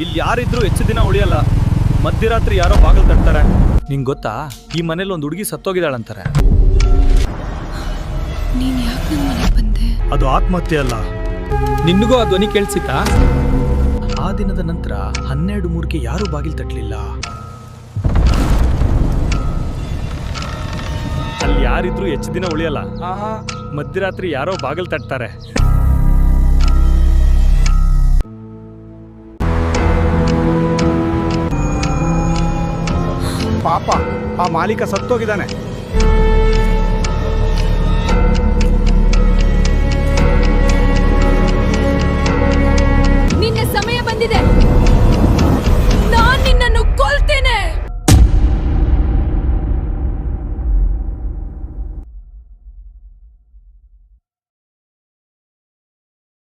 ಇಲ್ಲಿ ಯಾರಿದ್ರು ಹೆಚ್ಚು ದಿನ ಉಳಿಯಲ್ಲ. ಮಧ್ಯರಾತ್ರಿ ಯಾರೋ ಬಾಗಿಲು ತಟ್ತಾರೆ. ನಿಂಗೆ ಗೊತ್ತಾ, ಈ ಮನೇಲಿ ಒಂದು ಹುಡುಗಿ ಸತ್ತೋಗಿದ್ದಾಳಂತಾರೆ. ನೀನ್ ಯಾಕೆ ನನ್ನ ಮನೆಗೆ ಬಂದೆ? ಅದು ಆತ್ಮಹತ್ಯೆ ಅಲ್ಲ. ನಿನ್ಗೂ ಆ ಧ್ವನಿ ಕೇಳಿಸಿತಾ? ಆ ದಿನದ ನಂತರ 12:03ಕ್ಕೆ ಯಾರೂ ಬಾಗಿಲು ತಟ್ಟಲಿಲ್ಲ. ಅಲ್ಲಿ ಯಾರಿದ್ರು ಹೆಚ್ಚು ದಿನ ಉಳಿಯಲ್ಲ. ಮಧ್ಯರಾತ್ರಿ ಯಾರೋ ಬಾಗಿಲು ತಟ್ತಾರೆ. ಪಾಪ, ಆ ಮಾಲೀಕ ಸತ್ತೋಗಿದ್ದಾನೆ.